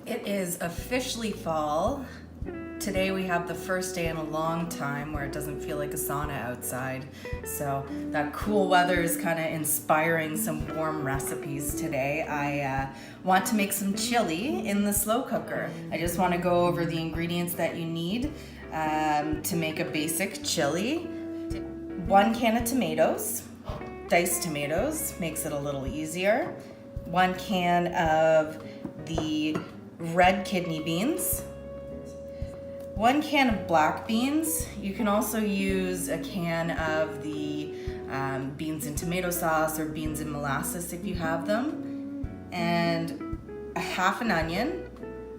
It is officially fall. Today we have the first day in a long time where it doesn't feel like a sauna outside. So that cool weather is kind of inspiring some warm recipes today. I want to make some chili in the slow cooker. I just want to go over the ingredients that you need to make a basic chili. 1 can of tomatoes, diced tomatoes, makes it a little easier. 1 can of the red kidney beans, 1 can of black beans. You can also use a can of the beans and tomato sauce or beans and molasses if you have them, and a half an onion.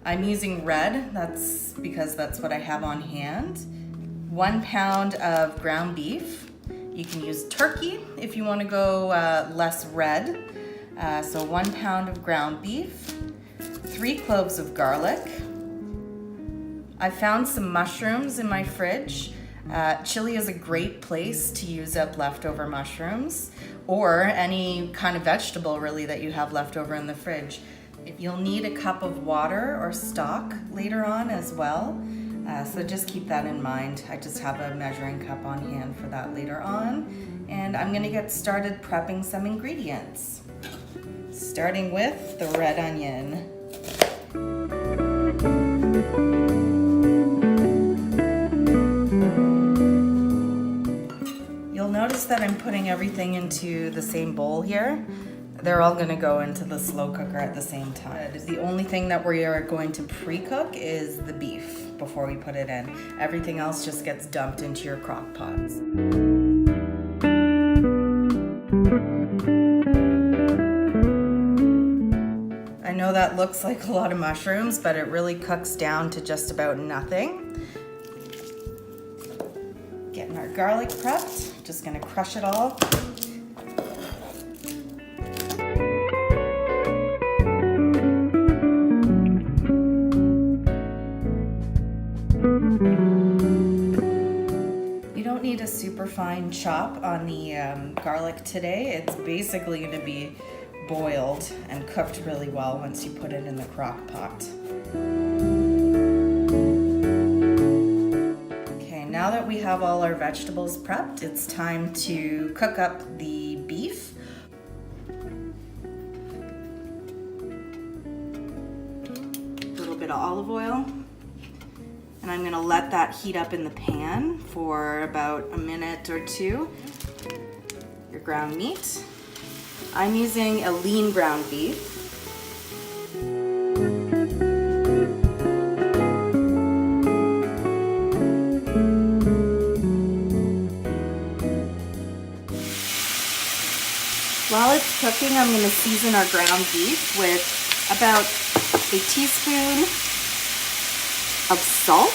I'm using red, that's because that's what I have on hand. 1 pound of ground beef. You can use turkey if you want to go less red. So 1 pound of ground beef, 3 cloves of garlic. I found some mushrooms in my fridge. Chili is a great place to use up leftover mushrooms or any kind of vegetable really that you have left over in the fridge. You'll need a cup of water or stock later on as well. So just keep that in mind. I just have a measuring cup on hand for that later on. And I'm gonna get started prepping some ingredients. Starting with the red onion. You'll notice that I'm putting everything into the same bowl here. They're all gonna go into the slow cooker at the same time. The only thing that we are going to pre-cook is the beef before we put it in. Everything else just gets dumped into your crock pots. I know that looks like a lot of mushrooms, but it really cooks down to just about nothing. Getting our garlic prepped, just gonna crush it all. You don't need a super fine chop on the garlic today. It's basically gonna be boiled and cooked really well once you put it in the crock pot. Okay, now that we have all our vegetables prepped, it's time to cook up the beef. A little bit of olive oil. And I'm gonna let that heat up in the pan for about a minute or 2. Your ground meat. I'm using a lean ground beef. While it's cooking, I'm going to season our ground beef with about a teaspoon of salt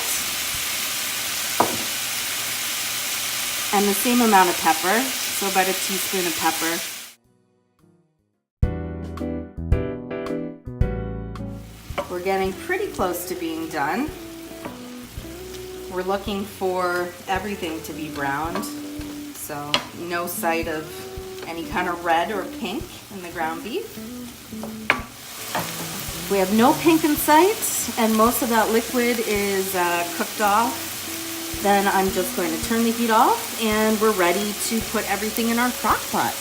and the same amount of pepper, so about a teaspoon of pepper. We're getting pretty close to being done. We're looking for everything to be browned, so no sight of any kind of red or pink in the ground beef. We have no pink in sight, and most of that liquid is cooked off. Then I'm just going to turn the heat off, and we're ready to put everything in our crock pot.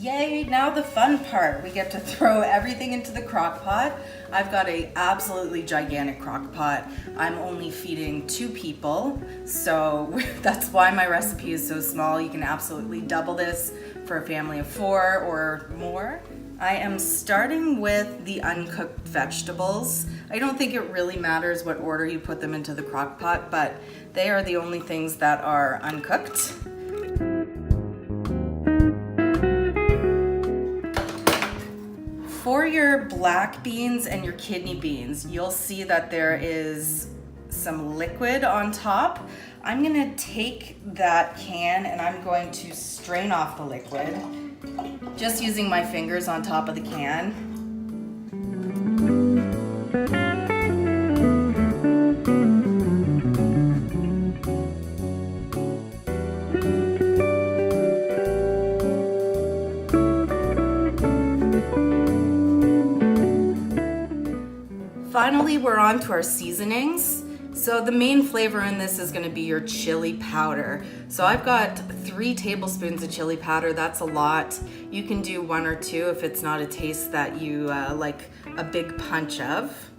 Yay, now the fun part. We get to throw everything into the crock pot. I've got a absolutely gigantic crock pot. I'm only feeding 2 people, so that's why my recipe is so small. You can absolutely double this for a family of 4 or more. I am starting with the uncooked vegetables. I don't think it really matters what order you put them into the crock pot, but they are the only things that are uncooked. For your black beans and your kidney beans, you'll see that there is some liquid on top. I'm gonna take that can and I'm going to strain off the liquid, just using my fingers on top of the can. finally we're on to our seasonings. So the main flavor in this is gonna be your chili powder. So I've got 3 tablespoons of chili powder. That's a lot. You can do 1 or 2 if it's not a taste that you like a big punch of.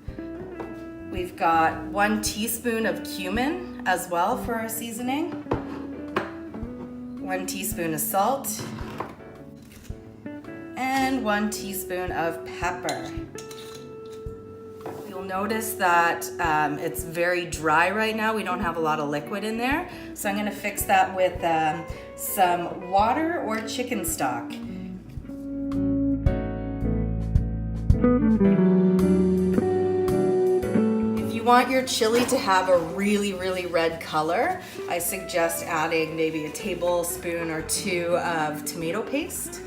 We've got 1 teaspoon of cumin as well for our seasoning. 1 teaspoon of salt. And 1 teaspoon of pepper. You'll notice that it's very dry right now. We don't have a lot of liquid in there. So I'm gonna fix that with some water or chicken stock. If you want your chili to have a really, really red color, I suggest adding maybe a tablespoon or 2 of tomato paste.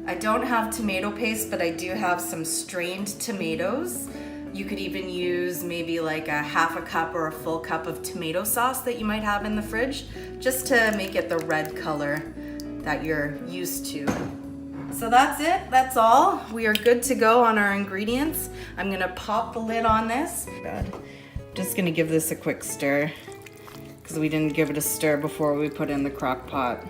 I don't have tomato paste, but I do have some strained tomatoes. You could even use maybe like a half a cup or a full cup of tomato sauce that you might have in the fridge, just to make it the red color that you're used to. So that's it, that's all. We are good to go on our ingredients. I'm gonna pop the lid on this. Just gonna give this a quick stir, because we didn't give it a stir before we put in the crock pot.